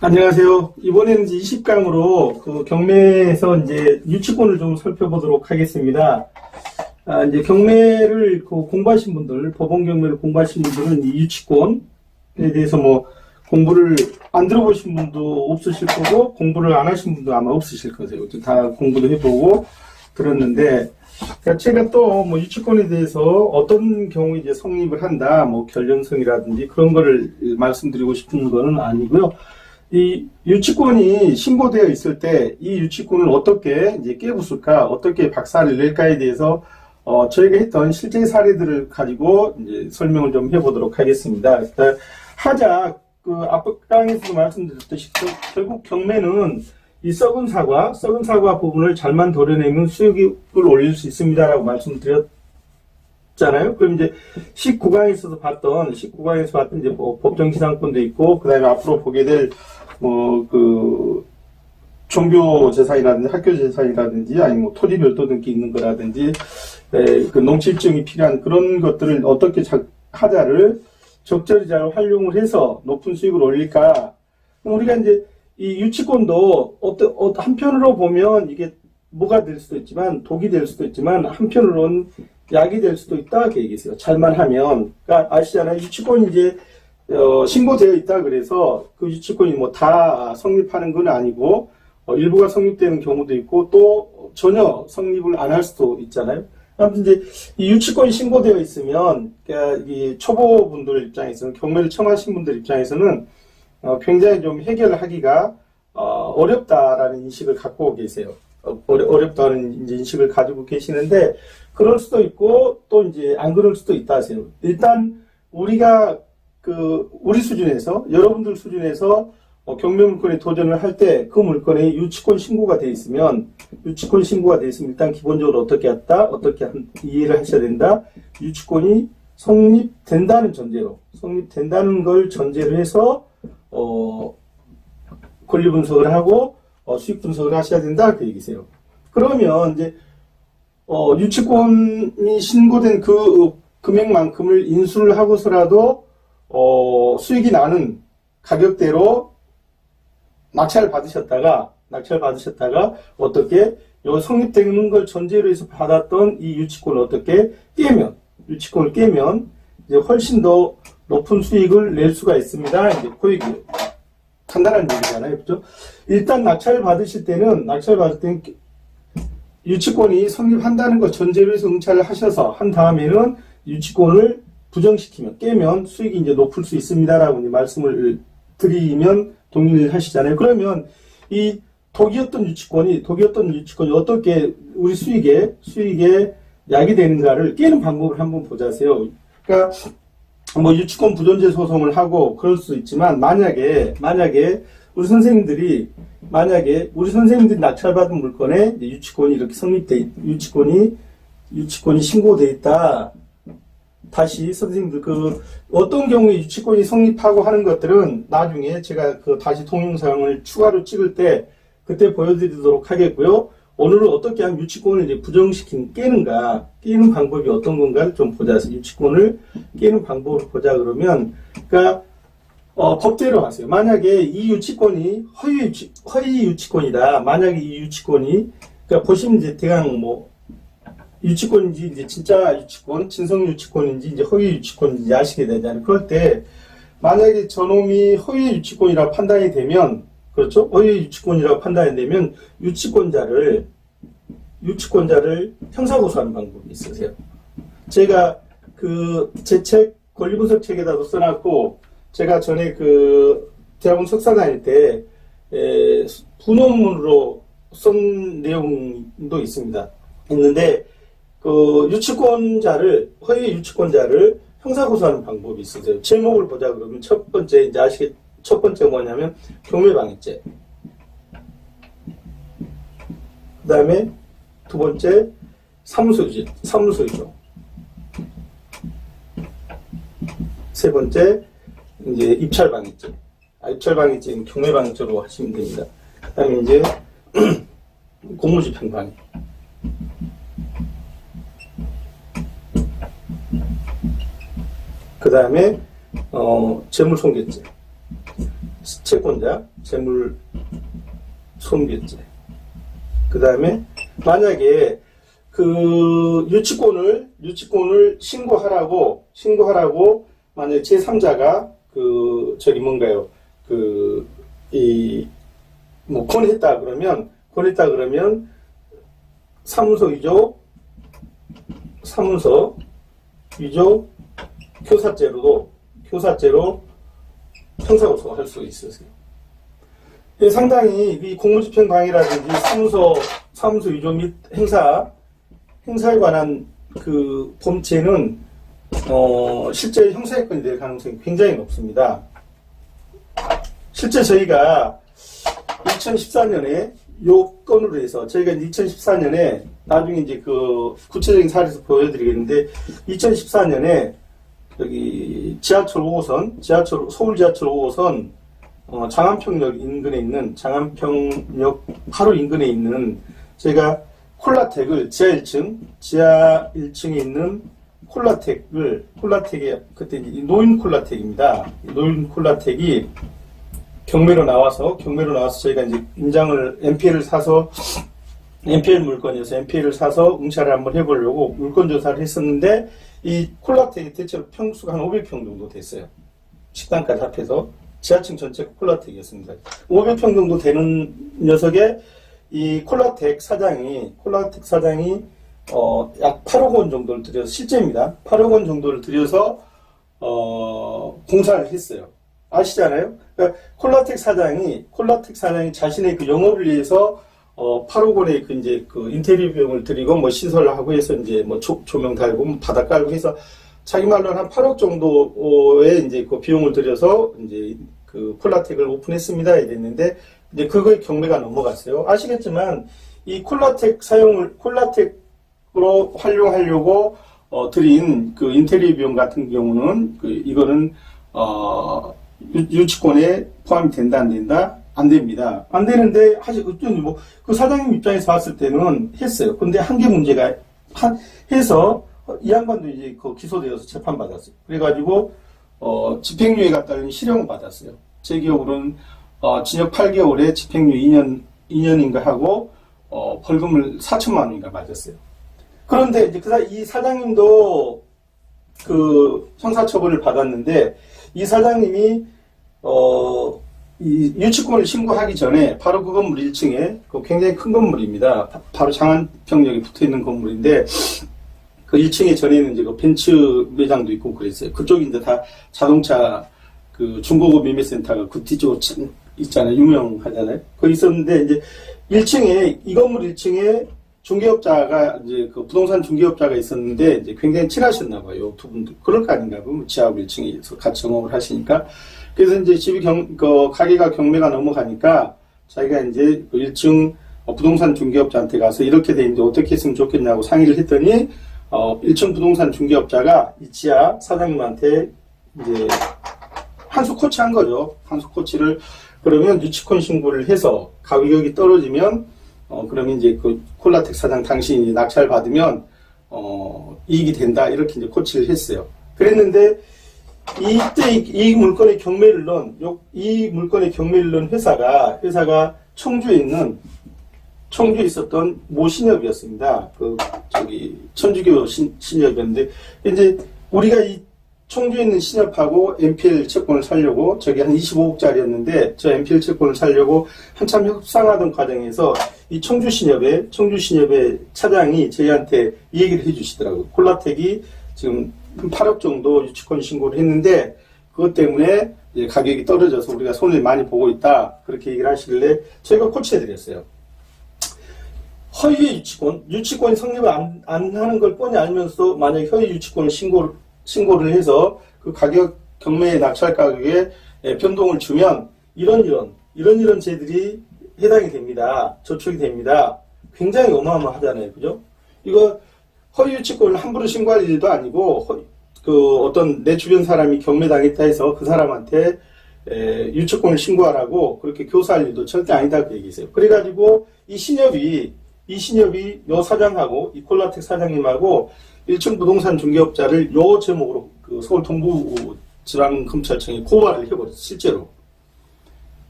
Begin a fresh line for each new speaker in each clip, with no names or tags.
안녕하세요. 이번에는 이제 20강으로 그 경매에서 이제 유치권을 좀 살펴보도록 하겠습니다. 이제 경매를 공부하신 분들, 법원 경매를 공부하신 분들은 이 유치권에 대해서 뭐 공부를 안 들어보신 분도 없으실 거고, 공부를 안 하신 분도 아마 없으실 거세요. 다 공부도 해보고 들었는데, 제가 또 뭐 유치권에 대해서 어떤 경우에 이제 성립을 한다, 뭐 결정성이라든지 그런 거를 말씀드리고 싶은 거는 아니고요. 이 유치권이 신고되어 있을 때 이 유치권을 어떻게 이제 깨부술까, 어떻게 박살을 낼까에 대해서 저희가 했던 실제 사례들을 가지고 이제 설명을 좀 해보도록 하겠습니다. 하자 앞강에서도 말씀드렸듯이 결국 경매는 이 썩은 사과 부분을 잘만 도려내면 수익을 올릴 수 있습니다라고 말씀드렸잖아요. 그럼 이제 19강에서 봤던 이제 뭐 법정지상권도 있고, 그 다음에 앞으로 보게 될 종교 재산이라든지 학교 재산이라든지 아니면 뭐 토지 별도 등기 있는 거라든지 그 농지일정이 필요한 그런 것들을 어떻게 하자를 적절히 잘 활용을 해서 높은 수익을 올릴까. 우리가 이제 이 유치권도 한편으로 보면 이게 뭐가 될 수도 있지만 독이 될 수도 있지만 한편으로는 약이 될 수도 있다 그 얘기세요. 잘만 하면. 그러니까 아시잖아요. 유치권이 이제 신고되어 있다 그래서 그 유치권이 뭐 다 성립하는 건 아니고 일부가 성립되는 경우도 있고 또 전혀 성립을 안 할 수도 있잖아요. 아무튼 이제 이 유치권이 신고되어 있으면 그러니까 이 초보분들 입장에서는 경매를 처음 하신 분들 입장에서는 굉장히 좀 해결하기가 어렵다라는 인식을 갖고 계세요. 어렵다는 이제 인식을 가지고 계시는데 그럴 수도 있고 또 이제 안 그럴 수도 있다 하세요. 일단 우리가 우리 수준에서 여러분들 수준에서 경매 물건에 도전을 할 때 그 물건에 유치권 신고가 돼 있으면 일단 기본적으로 어떻게 이해를 하셔야 된다. 유치권이 성립된다는 걸 전제로 해서 권리 분석을 하고 수익 분석을 하셔야 된다 그 얘기세요. 그러면 이제 유치권이 신고된 그 금액만큼을 인수를 하고서라도 수익이 나는 가격대로 낙찰을 받으셨다가 어떻게 성립되는 걸 전제로 해서 받았던 이 유치권을 유치권을 깨면 이제 훨씬 더 높은 수익을 낼 수가 있습니다. 이제 고익이에요. 간단한 얘기잖아요. 그죠? 일단 낙찰을 받을 때는 유치권이 성립한다는 것 전제로 해서 응찰을 하셔서 한 다음에는 유치권을 깨면 수익이 이제 높을 수 있습니다라고 이제 말씀을 드리면 동의를 하시잖아요. 그러면 이 독이었던 유치권이 어떻게 우리 수익에 약이 되는가를 깨는 방법을 한번 보자세요. 그러니까 뭐 유치권 부존재 소송을 하고 그럴 수 있지만 만약에 우리 선생님들이 낙찰받은 물건에 유치권이 이렇게 유치권이 신고돼 있다. 다시 선생님들 어떤 경우에 유치권이 성립하고 하는 것들은 나중에 제가 다시 동영상을 추가로 찍을 때 그때 보여드리도록 하겠고요. 오늘은 어떻게 하면 유치권을 이제 깨는 방법이 어떤 건가를 좀 보자. 유치권을 깨는 방법을 보자 그러면 그러니까 법대로 하세요. 만약에 이 유치권이 허위 유치권이다. 만약에 이 유치권이 그러니까 보시면 이제 대강 유치권인지 이제 진짜 유치권, 진성 유치권인지 이제 허위 유치권인지 아시게 되잖아요. 그럴 때 만약에 저놈이 허위 유치권이라고 판단이 되면 그렇죠? 허위 유치권이라고 판단이 되면 유치권자를 형사고소하는 방법이 있으세요. 제가 제 책 권리분석 책에다도 써놨고 제가 전에 대학원 석사 다닐 때 분원문으로 쓴 내용도 있는데 허위 유치권자를 형사고소하는 방법이 있으세요. 제목을 보자 그러면 첫 번째 뭐냐면 경매방해죄. 그 다음에 두 번째 사무소이죠. 세 번째 이제 입찰방해죄. 입찰방해죄는 경매방해죄로 하시면 됩니다. 그 다음에 이제 공무집행방해. 그 다음에 재물손괴죄. 채권자, 재물 손괴죄. 그 다음에 만약에 그 유치권을 신고하라고 만약에 제3자가 그 저기 뭔가요 뭐 권했다 그러면 사무소 위조 교사죄로 형사고소할 수 있으세요. 상당히 이 공무집행 방해라든지 사무소 위조 및 행사에 관한 그 범죄는 실제 형사사건이 될 가능성이 굉장히 높습니다. 실제 저희가 2014년에 요 건으로 해서 저희가 2014년에 나중에 이제 그 구체적인 사례에서 보여드리겠는데 2014년에 여기 서울 지하철 5호선 장안평역 바로 인근에 있는 저희가 콜라텍을 지하 1층에 있는 콜라텍이 그때 노인 콜라텍입니다. 노인 콜라텍이 경매로 나와서 저희가 이제 NPL 물건이어서 NPL을 사서 응찰을 한번 해보려고 물건 조사를 했었는데 이 콜라텍이 대체로 평수가 한 500평 정도 됐어요. 식당까지 합해서 지하층 전체가 콜라텍이었습니다. 500평 정도 되는 녀석에 이 콜라텍 사장이 약 8억 원 정도를 들여서 실제입니다. 8억 원 정도를 들여서 공사를 했어요. 아시잖아요? 그러니까 콜라텍 사장이 자신의 그 영업을 위해서 8억 원의 그 인테리어 비용을 들이고 뭐 시설을 하고 해서 이제 뭐 조명 달고 뭐 바닥 깔고 해서 자기 말로는 한 8억 정도의 이제 그 비용을 들여서 이제 그 콜라텍을 오픈했습니다. 이랬는데 이제 그거의 경매가 넘어갔어요. 아시겠지만 이 콜라텍으로 활용하려고 들인 그 인테리어 비용 같은 경우는 이거는 유치권에 포함이 된다 안 된다? 안 됩니다. 안 되는데 뭐 그 사장님 입장에서 봤을 때는 했어요. 근데 한 개 문제가 해서 이 양반도 이제 그 기소되어서 재판받았어요. 그래가지고 집행유예가 따른 실형을 받았어요. 제 기억으로는 징역 8개월에 집행유예 2년인가 하고 벌금을 4천만 원인가 맞았어요. 그런데 이제 이 사장님도 그 형사처벌을 받았는데 이 사장님이 이 유치권을 신고하기 전에 바로 그 건물 1층에 그 굉장히 큰 건물입니다. 바로 장안평역에 붙어 있는 건물인데 그 1층에 전에는 이제 그 벤츠 매장도 있고 그랬어요. 그쪽이 이제 다 자동차 그 중고급 매매센터가 그 뒤쪽으로 있잖아요. 유명하잖아요. 거기 있었는데 이제 1층에 이 건물 1층에 중개업자가 이제 그 부동산 중개업자가 있었는데 이제 굉장히 친하셨나 봐요. 두 분도 그럴 거 아닌가 보면 지하고 1층에서 같이 영업을 하시니까 그래서 이제 집이 가게가 경매가 넘어가니까 자기가 이제 그 1층 부동산 중개업자한테 가서 이렇게 돼 있는데 어떻게 했으면 좋겠냐고 상의를 했더니 1층 부동산 중개업자가 이 지하 사장님한테 이제 한수 코치한 거죠. 한수 코치를 그러면 유치권 신고를 해서 가격이 떨어지면 그러면 이제 그 콜라텍 사장 당신이 낙찰 받으면 이익이 된다 이렇게 이제 코치를 했어요. 그랬는데 이때 이 물건의 경매를 넣은 회사가 청주에 있었던 모 신협이었습니다. 천주교 신협이었는데 이제 우리가 이 청주에 있는 신협하고 NPL 채권을 사려고 저기 한 25억짜리였는데 저 NPL 채권을 사려고 한참 협상하던 과정에서 이 청주 신협의 차장이 저희한테 이 얘기를 해주시더라고요. 콜라텍이 지금 8억 정도 유치권 신고를 했는데 그것 때문에 이제 가격이 떨어져서 우리가 손을 많이 보고 있다 그렇게 얘기를 하시길래 저희가 코치해드렸어요. 허위의 유치권이 성립을 안 하는 걸 뻔히 알면서 만약에 허위 유치권을 신고를 해서 그 가격 경매의 낙찰 가격에 변동을 주면 이런 죄들이 해당이 됩니다. 저촉이 됩니다. 굉장히 어마어마하잖아요. 그죠? 이거 허위 유치권을 함부로 신고할 일도 아니고 어떤 내 주변 사람이 경매당했다 해서 그 사람한테 유치권을 신고하라고 그렇게 교사할 일도 절대 아니다 그 얘기세요. 그래가지고 이 신협이 요 사장하고 이 콜라텍 사장님하고 1층 부동산 중개업자를 요 제목으로 그 서울 동부지방검찰청에 고발을 해버렸어요. 실제로.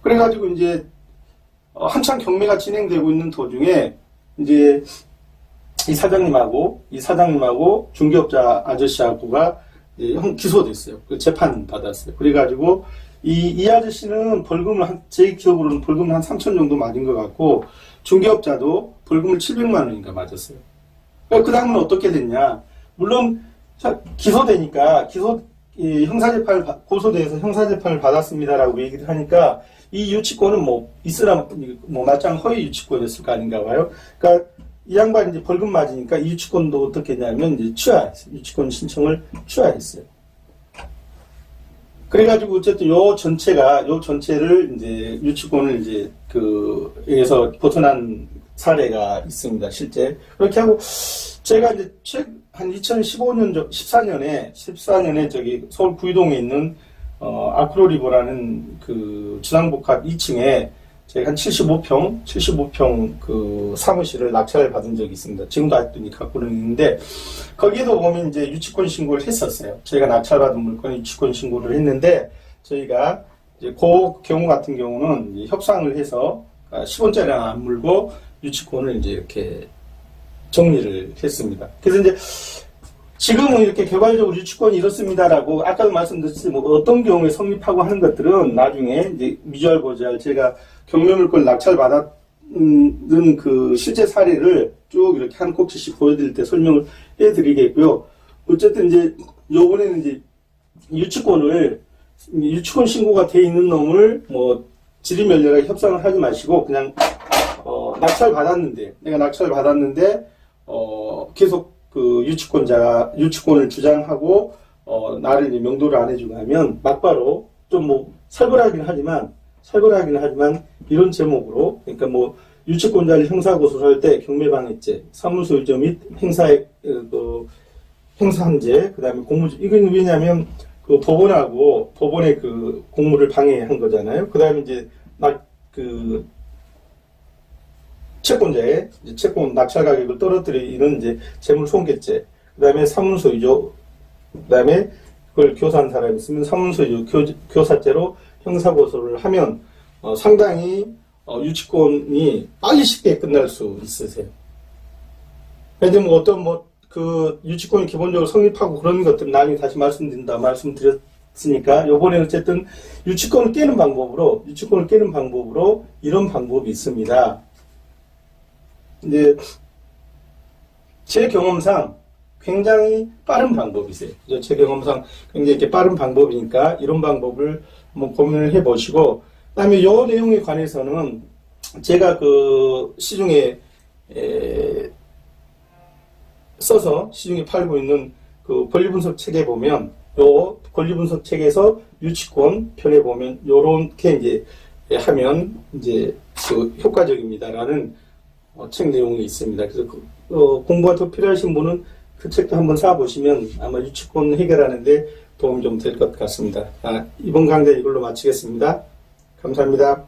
그래가지고 이제 한창 경매가 진행되고 있는 도중에 이제 이 사장님하고 중개업자 아저씨하고가 기소됐어요. 재판 받았어요. 그래가지고 이 아저씨는 제 기억으로는 벌금을 한 3천 정도 맞은 것 같고, 중개업자도 벌금을 700만 원인가 맞았어요. 그 다음은 어떻게 됐냐. 물론, 기소되니까, 고소돼서 형사재판을 받았습니다라고 얘기를 하니까, 이 유치권은 말짱 허위 유치권이었을 거 아닌가 봐요. 그러니까, 이 양반이 이제 벌금 맞으니까 이 유치권도 어떻게 했냐면, 이제 취하했어요. 유치권 신청을 취하했어요. 그래가지고 어쨌든 요 전체를 이제 유치권을 이제 여기서 벗어난 사례가 있습니다. 실제. 그렇게 하고 제가 이제 한 14년에 저기 서울 구이동에 있는 아크로리버라는 그 주상복합 2층에 제가 한 75평 그 사무실을 낙찰을 받은 적이 있습니다. 지금도 아직도 갖고는 있는데, 거기에도 보면 이제 유치권 신고를 했었어요. 저희가 낙찰받은 물건에 유치권 신고를 했는데, 저희가 이제 그 경우 같은 경우는 이제 협상을 해서 10원짜리 하나 안 물고 유치권을 이제 이렇게 정리를 했습니다. 그래서 이제 지금은 이렇게 개괄적으로 유치권이 이렇습니다라고, 아까도 말씀드렸듯이 어떤 경우에 성립하고 하는 것들은 나중에 이제 미주알고지알 제가 경매물건 낙찰받았는 그 실제 사례를 쭉 이렇게 한 꼭지씩 보여드릴 때 설명을 해드리겠고요. 어쨌든 이제 요번에는 이제 유치권 신고가 돼 있는 놈을 지리멸렬하게 협상을 하지 마시고 그냥 내가 낙찰받았는데 계속 그 유치권을 주장하고 나를 이제 명도를 안 해주고 하면 막바로 좀 살벌하긴 하지만 이런 제목으로, 그러니까 유치권자를 형사고소를 할 때 경매방해죄, 사무소 위조 및 행사한죄, 그 다음에 공무죄. 이건 왜냐면 그 법원의 그 공무를 방해한 거잖아요. 그 다음에 이제 채권자의 채권 낙찰 가격을 떨어뜨리는 이제 재물손괴죄, 그 다음에 사문서 위조, 그 다음에 그걸 교사한 사람이 있으면 사문서 위조 교사죄로 형사고소를 하면 상당히 유치권이 빨리 쉽게 끝날 수 있으세요. 근데 그 유치권이 기본적으로 성립하고 그런 것들 나중에 다시 말씀드렸으니까 요번에는 어쨌든 유치권을 깨는 방법으로 이런 방법이 있습니다. 이제 제 경험상 굉장히 빠른 방법이세요. 제 경험상 굉장히 이렇게 빠른 방법이니까 이런 방법을 한번 고민을 해보시고, 그 다음에 이 내용에 관해서는 제가 그 시중에 써서 시중에 팔고 있는 그 권리분석 책에 보면, 요 권리분석 책에서 유치권 편에 보면 요렇게 이제 하면 이제 그 효과적입니다라는 책 내용이 있습니다. 그래서 공부가 더 필요하신 분은 그 책도 한번 사보시면 아마 유치권 해결하는데 도움이 좀 될 것 같습니다. 이번 강좌 이걸로 마치겠습니다. 감사합니다.